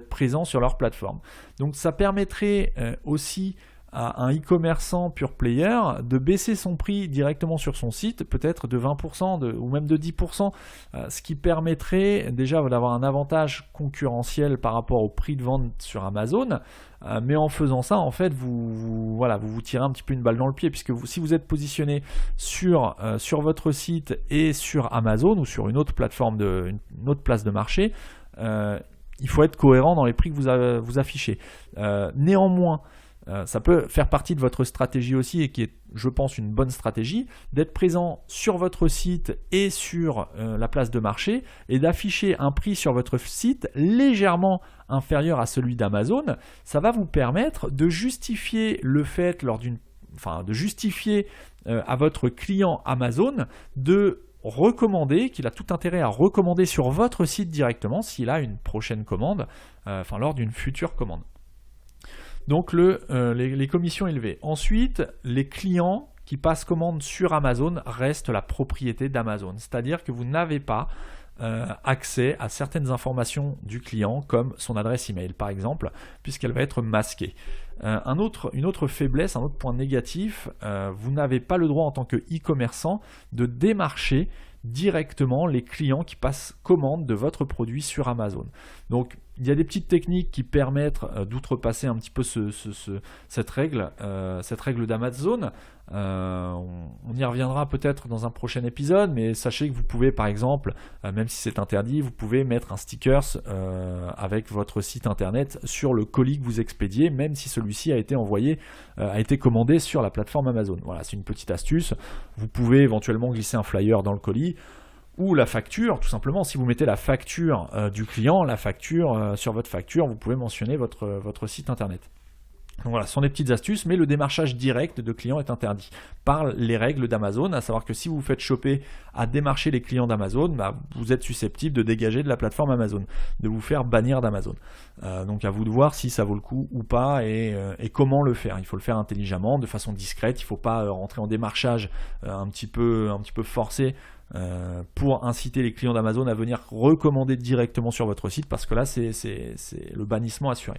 Speaker 1: présent sur leur plateforme. Donc ça permettrait aussi à un e-commerçant pure player de baisser son prix directement sur son site, peut-être de 20% ou même de 10%, ce qui permettrait déjà d'avoir un avantage concurrentiel par rapport au prix de vente sur Amazon, mais en faisant ça, en fait, vous tirez un petit peu une balle dans le pied, puisque si vous êtes positionné sur votre site et sur Amazon ou sur une autre plateforme, une autre place de marché, il faut être cohérent dans les prix que vous affichez. Néanmoins, ça peut faire partie de votre stratégie aussi et qui est, je pense, une bonne stratégie, d'être présent sur votre site et sur la place de marché et d'afficher un prix sur votre site légèrement inférieur à celui d'Amazon. Ça va vous permettre de justifier le fait à votre client Amazon de recommander, qu'il a tout intérêt à recommander sur votre site directement s'il a une prochaine commande, lors d'une future commande. Donc les commissions élevées. Ensuite, les clients qui passent commande sur Amazon restent la propriété d'Amazon. C'est-à-dire que vous n'avez pas accès à certaines informations du client, comme son adresse email par exemple, puisqu'elle va être masquée. Une autre faiblesse, un autre point négatif, vous n'avez pas le droit en tant que e-commerçant de démarcher directement les clients qui passent commande de votre produit sur Amazon. Donc Il y a des petites techniques qui permettent d'outrepasser un petit peu cette règle d'Amazon. On y reviendra peut-être dans un prochain épisode, mais sachez que vous pouvez par exemple, même si c'est interdit, vous pouvez mettre un sticker avec votre site internet sur le colis que vous expédiez, même si celui-ci a été commandé sur la plateforme Amazon. Voilà, c'est une petite astuce. Vous pouvez éventuellement glisser un flyer dans le colis ou la facture, tout simplement. Si vous mettez la facture du client, sur votre facture, vous pouvez mentionner votre site internet. Donc voilà, ce sont des petites astuces, mais le démarchage direct de clients est interdit par les règles d'Amazon, à savoir que si vous vous faites choper à démarcher les clients d'Amazon, vous êtes susceptible de dégager de la plateforme Amazon, de vous faire bannir d'Amazon. Donc à vous de voir si ça vaut le coup ou pas et comment le faire. Il faut le faire intelligemment, de façon discrète, il ne faut pas rentrer en démarchage un petit peu forcé pour inciter les clients d'Amazon à venir recommander directement sur votre site, parce que là c'est le bannissement assuré.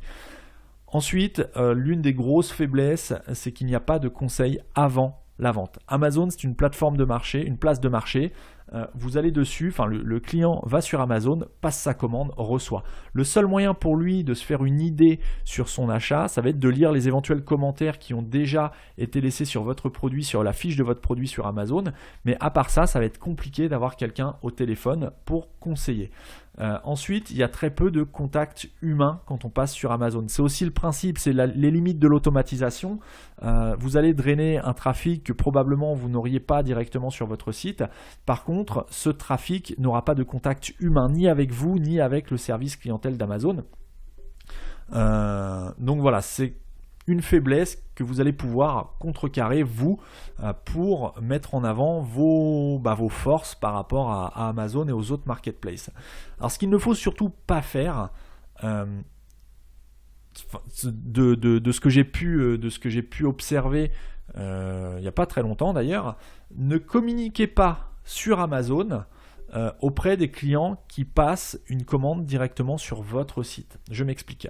Speaker 1: Ensuite, l'une des grosses faiblesses, c'est qu'il n'y a pas de conseil avant la vente. Amazon, c'est une plateforme de marché, une place de marché. Vous allez dessus, le client va sur Amazon, passe sa commande, reçoit. Le seul moyen pour lui de se faire une idée sur son achat, ça va être de lire les éventuels commentaires qui ont déjà été laissés sur votre produit, sur la fiche de votre produit sur Amazon. Mais à part ça, ça va être compliqué d'avoir quelqu'un au téléphone pour conseiller. Ensuite, il y a très peu de contacts humains quand on passe sur Amazon. C'est aussi le principe, c'est les limites de l'automatisation. Vous allez drainer un trafic que probablement vous n'auriez pas directement sur votre site. Par contre, ce trafic n'aura pas de contact humain ni avec vous, ni avec le service clientèle d'Amazon. Donc voilà, c'est une faiblesse que vous allez pouvoir contrecarrer pour mettre en avant vos forces par rapport à Amazon et aux autres marketplaces. Alors ce qu'il ne faut surtout pas faire, de ce que j'ai pu observer il n'y a pas très longtemps d'ailleurs, ne communiquez pas sur Amazon auprès des clients qui passent une commande directement sur votre site. Je m'explique.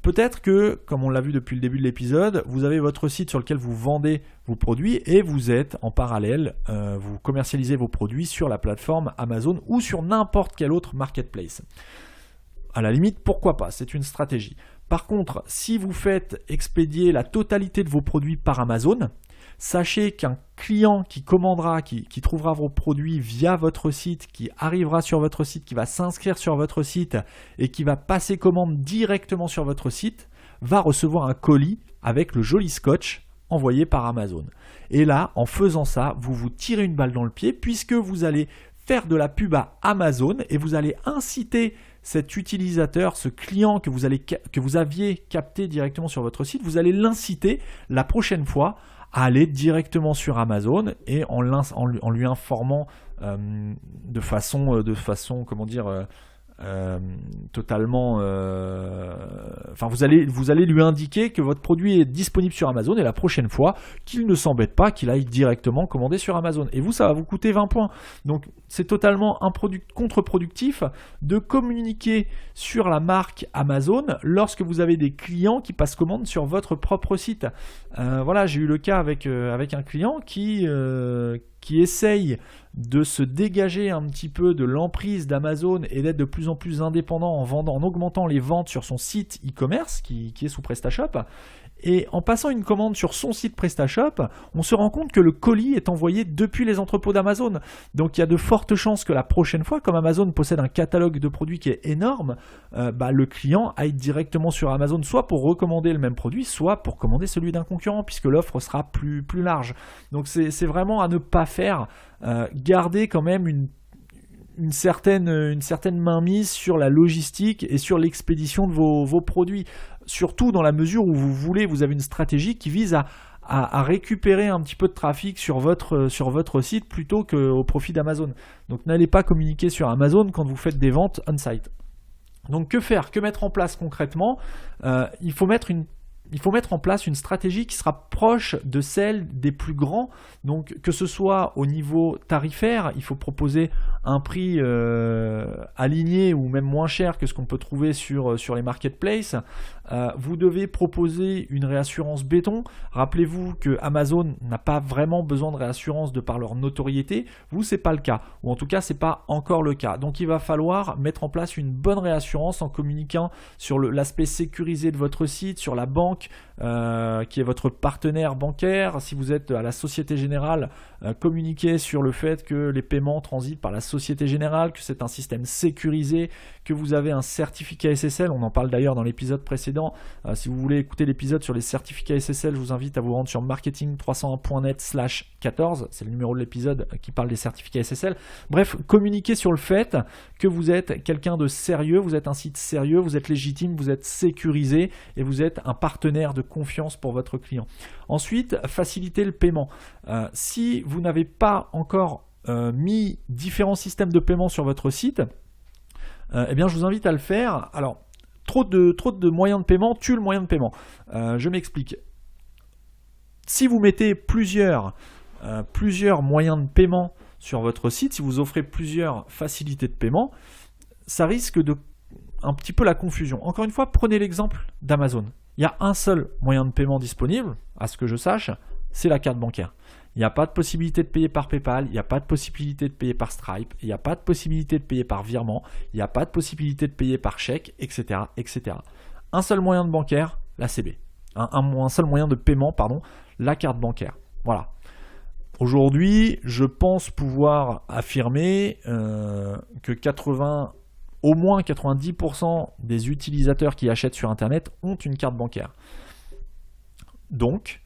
Speaker 1: Peut-être que, comme on l'a vu depuis le début de l'épisode, vous avez votre site sur lequel vous vendez vos produits et vous êtes en parallèle, vous commercialisez vos produits sur la plateforme Amazon ou sur n'importe quel autre marketplace. À la limite, pourquoi pas, c'est une stratégie. Par contre, si vous faites expédier la totalité de vos produits par Amazon, sachez qu'un client qui commandera, qui trouvera vos produits via votre site, qui arrivera sur votre site, qui va s'inscrire sur votre site et qui va passer commande directement sur votre site, va recevoir un colis avec le joli scotch envoyé par Amazon. Et là, en faisant ça, vous vous tirez une balle dans le pied puisque vous allez faire de la pub à Amazon et vous allez inciter cet utilisateur, ce client que vous aviez capté directement sur votre site, vous allez l'inciter la prochaine fois à aller directement sur Amazon et en lui informant de façon totalement... vous allez lui indiquer que votre produit est disponible sur Amazon et la prochaine fois, qu'il ne s'embête pas, qu'il aille directement commander sur Amazon. Et vous, ça va vous coûter 20 points. Donc, c'est totalement contre-productif de communiquer sur la marque Amazon lorsque vous avez des clients qui passent commande sur votre propre site. J'ai eu le cas avec un client qui essaye de se dégager un petit peu de l'emprise d'Amazon et d'être de plus en plus indépendant en augmentant les ventes sur son site e-commerce qui est sous PrestaShop. Et en passant une commande sur son site PrestaShop, on se rend compte que le colis est envoyé depuis les entrepôts d'Amazon. Donc il y a de fortes chances que la prochaine fois, comme Amazon possède un catalogue de produits qui est énorme, le client aille directement sur Amazon, soit pour recommander le même produit, soit pour commander celui d'un concurrent, puisque l'offre sera plus large. Donc c'est vraiment à ne pas faire. Gardez quand même une certaine mainmise sur la logistique et sur l'expédition de vos produits. Surtout dans la mesure où vous avez une stratégie qui vise à récupérer un petit peu de trafic sur votre site plutôt qu'au profit d'Amazon. Donc n'allez pas communiquer sur Amazon quand vous faites des ventes on-site. Donc que faire ? Que mettre en place concrètement ? Il faut mettre en place une stratégie qui sera proche de celle des plus grands. Donc que ce soit au niveau tarifaire, il faut proposer un prix aligné ou même moins cher que ce qu'on peut trouver sur les marketplaces. Vous devez proposer une réassurance béton. Rappelez-vous que Amazon n'a pas vraiment besoin de réassurance de par leur notoriété. Vous, c'est pas le cas, ou en tout cas, c'est pas encore le cas. Donc, il va falloir mettre en place une bonne réassurance en communiquant sur l'aspect sécurisé de votre site, sur la banque qui est votre partenaire bancaire. Si vous êtes à la Société Générale, communiquez sur le fait que les paiements transitent par la Société Générale, que c'est un système sécurisé, que vous avez un certificat SSL. On en parle d'ailleurs dans l'épisode précédent. Si vous voulez écouter l'épisode sur les certificats SSL, je vous invite à vous rendre sur marketing301.net/14. C'est le numéro de l'épisode qui parle des certificats SSL. Bref, communiquez sur le fait que vous êtes quelqu'un de sérieux, vous êtes un site sérieux, vous êtes légitime, vous êtes sécurisé et vous êtes un partenaire de confiance pour votre client. Ensuite, facilitez le paiement. Si vous n'avez pas encore mis différents systèmes de paiement sur votre site, eh bien, je vous invite à le faire. Alors, trop de moyens de paiement tue le moyen de paiement. Je m'explique. Si vous mettez plusieurs moyens de paiement sur votre site, si vous offrez plusieurs facilités de paiement, ça risque de un petit peu la confusion. Encore une fois, prenez l'exemple d'Amazon. Il y a un seul moyen de paiement disponible, à ce que je sache, c'est la carte bancaire. Il n'y a pas de possibilité de payer par PayPal, il n'y a pas de possibilité de payer par Stripe, il n'y a pas de possibilité de payer par virement, il n'y a pas de possibilité de payer par chèque, etc., etc. Un seul moyen de bancaire, la CB. Un seul moyen de paiement, la carte bancaire. Voilà. Aujourd'hui, je pense pouvoir affirmer que au moins 90% des utilisateurs qui achètent sur Internet ont une carte bancaire. Donc,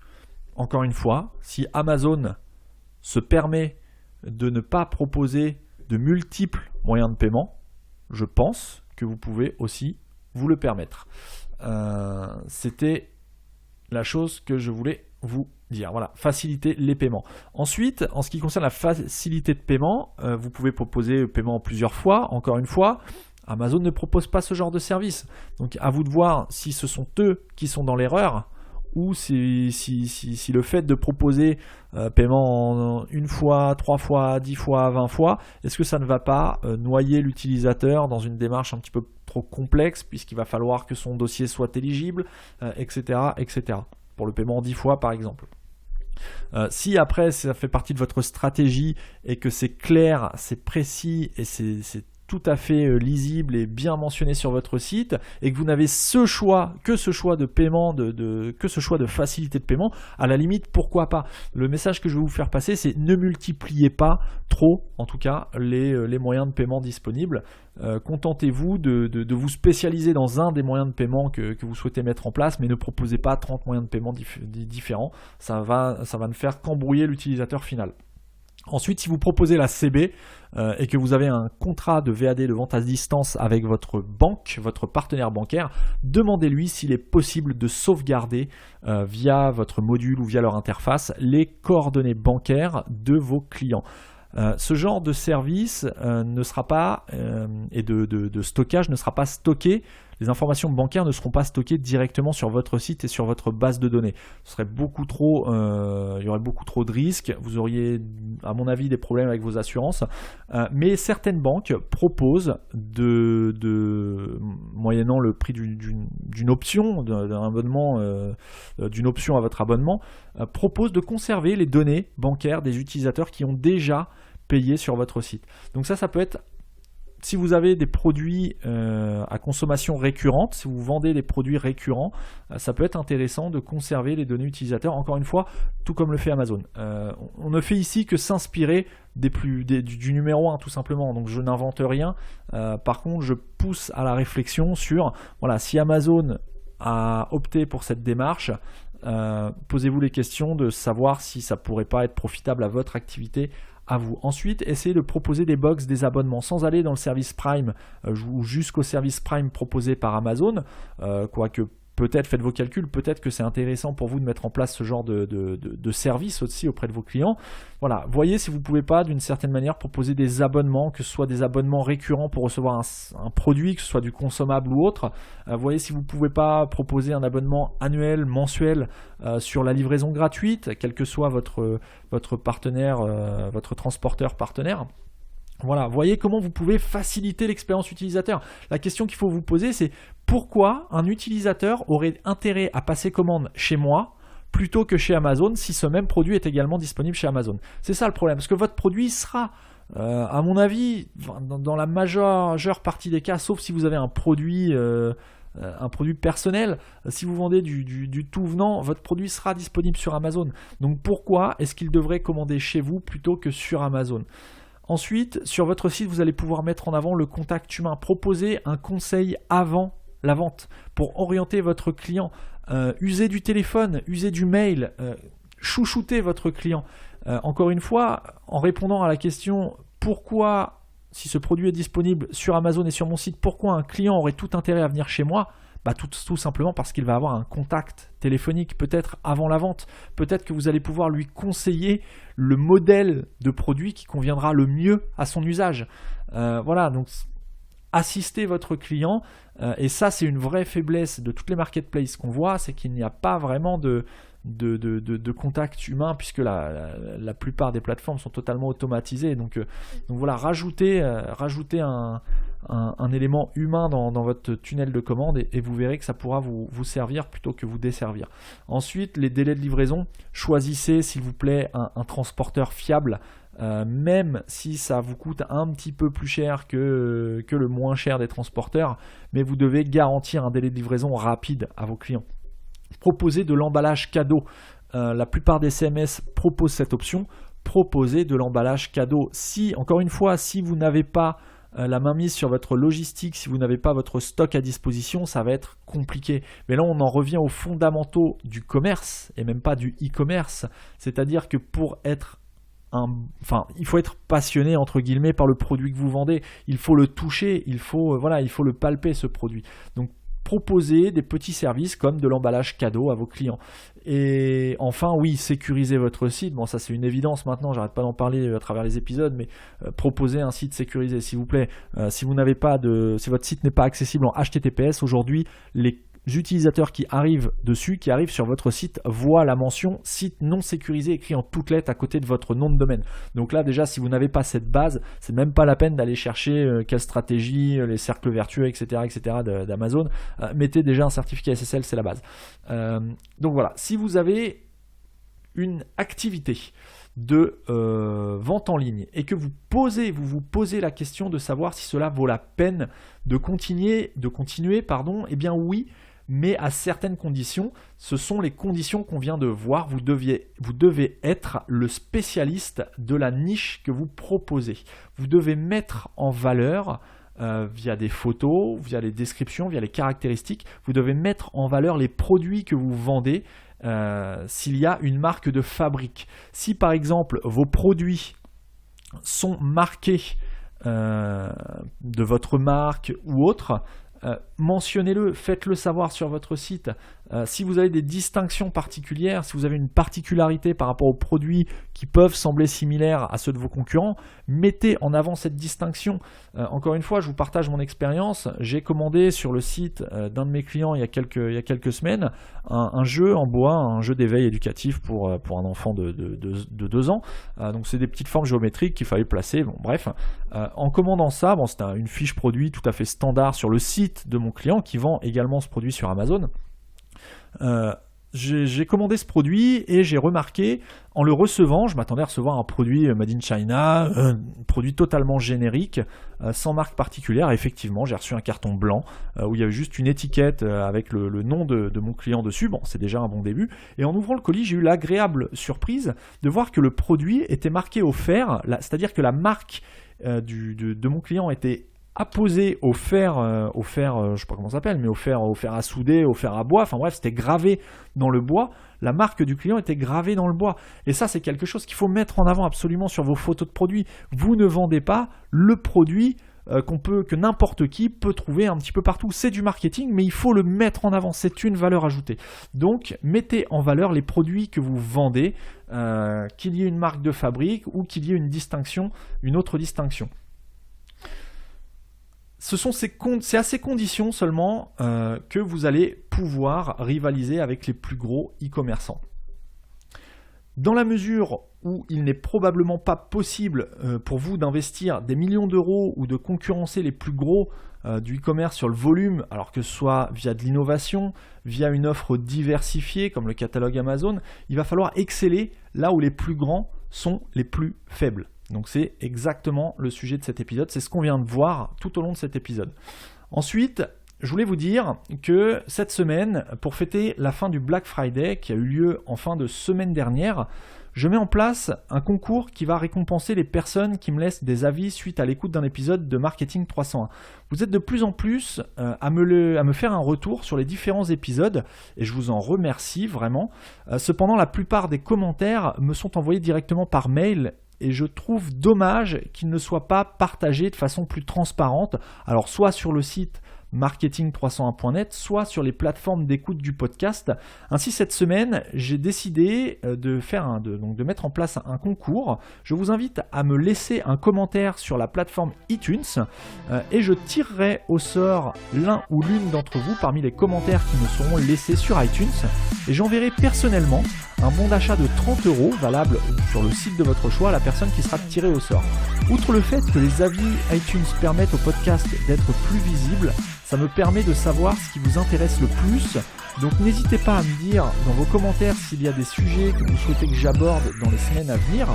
Speaker 1: encore une fois, si Amazon se permet de ne pas proposer de multiples moyens de paiement, je pense que vous pouvez aussi vous le permettre. C'était la chose que je voulais vous dire. Voilà, faciliter les paiements. Ensuite, en ce qui concerne la facilité de paiement, vous pouvez proposer le paiement en plusieurs fois. Encore une fois, Amazon ne propose pas ce genre de service. Donc, à vous de voir si ce sont eux qui sont dans l'erreur ou si le fait de proposer paiement en une fois, 3 fois, 10 fois, 20 fois, est-ce que ça ne va pas noyer l'utilisateur dans une démarche un petit peu trop complexe puisqu'il va falloir que son dossier soit éligible, etc., etc. Pour le paiement en 10 fois par exemple. Si après ça fait partie de votre stratégie et que c'est clair, c'est précis et c'est tout à fait lisible et bien mentionné sur votre site et que vous n'avez ce choix de paiement, que ce choix de facilité de paiement, à la limite pourquoi pas. Le message que je vais vous faire passer, c'est ne multipliez pas trop en tout cas les moyens de paiement disponibles. Contentez-vous de vous spécialiser dans un des moyens de paiement que vous souhaitez mettre en place, mais ne proposez pas 30 moyens de paiement différents, ça va ne faire qu'embrouiller l'utilisateur final. Ensuite, si vous proposez la CB et que vous avez un contrat de VAD de vente à distance avec votre banque, votre partenaire bancaire, demandez-lui s'il est possible de sauvegarder via votre module ou via leur interface les coordonnées bancaires de vos clients. Ce genre de service ne sera pas et de stockage ne sera pas stocké. Les informations bancaires ne seront pas stockées directement sur votre site et sur votre base de données. Ce serait beaucoup trop, il y aurait beaucoup trop de risques. Vous auriez, à mon avis, des problèmes avec vos assurances. Mais certaines banques proposent moyennant le prix d'une option, d'un abonnement, d'une option à votre abonnement, proposent de conserver les données bancaires des utilisateurs qui ont déjà payé sur votre site. Donc ça peut être, si vous avez des produits à consommation récurrente, si vous vendez des produits récurrents, ça peut être intéressant de conserver les données utilisateurs, encore une fois, tout comme le fait Amazon. On ne fait ici que s'inspirer du numéro 1 tout simplement, donc je n'invente rien. Par contre, je pousse à la réflexion sur, voilà, si Amazon a opté pour cette démarche, posez-vous les questions de savoir si ça pourrait pas être profitable à votre activité, à vous. Ensuite, essayez de proposer des box, des abonnements sans aller dans le service Prime ou jusqu'au service Prime proposé par Amazon, quoique peut-être, faites vos calculs, peut-être que c'est intéressant pour vous de mettre en place ce genre de service aussi auprès de vos clients. Voilà, voyez si vous ne pouvez pas d'une certaine manière proposer des abonnements, que ce soit des abonnements récurrents pour recevoir un produit, que ce soit du consommable ou autre. Voyez si vous ne pouvez pas proposer un abonnement annuel, mensuel sur la livraison gratuite, quel que soit votre partenaire, votre transporteur partenaire. Voilà, voyez comment vous pouvez faciliter l'expérience utilisateur. La question qu'il faut vous poser, c'est pourquoi un utilisateur aurait intérêt à passer commande chez moi plutôt que chez Amazon si ce même produit est également disponible chez Amazon. C'est ça le problème, parce que votre produit sera, à mon avis, dans la majeure partie des cas, sauf si vous avez un produit personnel, si vous vendez du tout venant, votre produit sera disponible sur Amazon. Donc pourquoi est-ce qu'il devrait commander chez vous plutôt que sur Amazon ? Ensuite, sur votre site, vous allez pouvoir mettre en avant le contact humain, proposer un conseil avant la vente pour orienter votre client, user du téléphone, user du mail, chouchouter votre client. Encore une fois, en répondant à la question pourquoi, si ce produit est disponible sur Amazon et sur mon site, pourquoi un client aurait tout intérêt à venir chez moi ? Tout simplement parce qu'il va avoir un contact téléphonique peut-être avant la vente. Peut-être que vous allez pouvoir lui conseiller le modèle de produit qui conviendra le mieux à son usage. Voilà, donc assistez votre client. Et ça, c'est une vraie faiblesse de toutes les marketplaces qu'on voit, c'est qu'il n'y a pas vraiment de contact humain puisque la plupart des plateformes sont totalement automatisées. Donc voilà, rajoutez un élément humain dans votre tunnel de commande et vous verrez que ça pourra vous servir plutôt que vous desservir. Ensuite, les délais de livraison, choisissez s'il vous plaît un transporteur fiable, même si ça vous coûte un petit peu plus cher que le moins cher des transporteurs, mais vous devez garantir un délai de livraison rapide à vos clients. Proposez de l'emballage cadeau. La plupart des CMS proposent cette option. Proposez de l'emballage cadeau. Encore une fois, si vous n'avez pas la mainmise sur votre logistique, si vous n'avez pas votre stock à disposition, ça va être compliqué. Mais là, on en revient aux fondamentaux du commerce et même pas du e-commerce. C'est-à-dire que il faut être passionné entre guillemets par le produit que vous vendez. Il faut le toucher, il faut le palper ce produit. Donc proposer des petits services comme de l'emballage cadeau à vos clients. Et enfin, oui, sécuriser votre site. Bon, ça c'est une évidence maintenant, j'arrête pas d'en parler à travers les épisodes, mais proposez un site sécurisé, s'il vous plaît. Si votre site n'est pas accessible en HTTPS, aujourd'hui, les utilisateurs qui arrivent sur votre site, voient la mention site non sécurisé écrit en toutes lettres à côté de votre nom de domaine. Donc là déjà, si vous n'avez pas cette base, c'est même pas la peine d'aller chercher quelle stratégie, les cercles vertueux, etc. d'Amazon. Mettez déjà un certificat SSL, c'est la base. Donc voilà, si vous avez une activité de vente en ligne et que vous vous posez la question de savoir si cela vaut la peine de continuer, eh bien oui, mais à certaines conditions. Ce sont les conditions qu'on vient de voir. Vous devez être le spécialiste de la niche que vous proposez. Vous devez mettre en valeur via des photos, via les descriptions, via les caractéristiques, vous devez mettre en valeur les produits que vous vendez s'il y a une marque de fabrique. Si par exemple vos produits sont marqués de votre marque ou autre, mentionnez-le, faites-le savoir sur votre site. Si vous avez des distinctions particulières, si vous avez une particularité par rapport aux produits qui peuvent sembler similaires à ceux de vos concurrents, mettez en avant cette distinction. Encore une fois, je vous partage mon expérience. J'ai commandé sur le site d'un de mes clients il y a quelques semaines un jeu en bois, un jeu d'éveil éducatif pour un enfant de 2 ans. Donc c'est des petites formes géométriques qu'il fallait placer. Bon, bref, en commandant ça, c'était une fiche produit tout à fait standard sur le site de mon client qui vend également ce produit sur Amazon. J'ai commandé ce produit et j'ai remarqué en le recevant, je m'attendais à recevoir un produit made in China, un produit totalement générique, sans marque particulière. Et effectivement, j'ai reçu un carton blanc où il y avait juste une étiquette avec le nom de mon client dessus. Bon, c'est déjà un bon début. Et en ouvrant le colis, j'ai eu l'agréable surprise de voir que le produit était marqué offert, c'est-à-dire que la marque de mon client était apposé au fer, je sais pas comment ça s'appelle, mais au fer à souder, au fer à bois, enfin bref, c'était gravé dans le bois, la marque du client était gravée dans le bois. Et ça, c'est quelque chose qu'il faut mettre en avant absolument sur vos photos de produits. Vous ne vendez pas le produit que n'importe qui peut trouver un petit peu partout. C'est du marketing, mais il faut le mettre en avant, c'est une valeur ajoutée. Donc, mettez en valeur les produits que vous vendez, qu'il y ait une marque de fabrique ou qu'il y ait une autre distinction. C'est à ces conditions seulement que vous allez pouvoir rivaliser avec les plus gros e-commerçants. Dans la mesure où il n'est probablement pas possible pour vous d'investir des millions d'euros ou de concurrencer les plus gros du e-commerce sur le volume, alors que ce soit via de l'innovation, via une offre diversifiée comme le catalogue Amazon, il va falloir exceller là où les plus grands sont les plus faibles. Donc c'est exactement le sujet de cet épisode, c'est ce qu'on vient de voir tout au long de cet épisode. Ensuite, je voulais vous dire que cette semaine, pour fêter la fin du Black Friday qui a eu lieu en fin de semaine dernière, je mets en place un concours qui va récompenser les personnes qui me laissent des avis suite à l'écoute d'un épisode de Marketing 301. Vous êtes de plus en plus à me faire un retour sur les différents épisodes et je vous en remercie vraiment. Cependant, la plupart des commentaires me sont envoyés directement par mail et je trouve dommage qu'ils ne soient pas partagés de façon plus transparente. Alors soit sur le site marketing301.net, soit sur les plateformes d'écoute du podcast. Ainsi, cette semaine, j'ai décidé de mettre en place un concours. Je vous invite à me laisser un commentaire sur la plateforme iTunes et je tirerai au sort l'un ou l'une d'entre vous parmi les commentaires qui me seront laissés sur iTunes et j'enverrai personnellement un bon d'achat de 30 € valable sur le site de votre choix à la personne qui sera tirée au sort. Outre le fait que les avis iTunes permettent au podcast d'être plus visible, ça me permet de savoir ce qui vous intéresse le plus. Donc n'hésitez pas à me dire dans vos commentaires s'il y a des sujets que vous souhaitez que j'aborde dans les semaines à venir.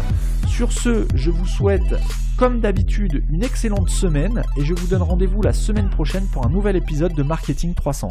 Speaker 1: Sur ce, je vous souhaite, comme d'habitude, une excellente semaine et je vous donne rendez-vous la semaine prochaine pour un nouvel épisode de Marketing 300.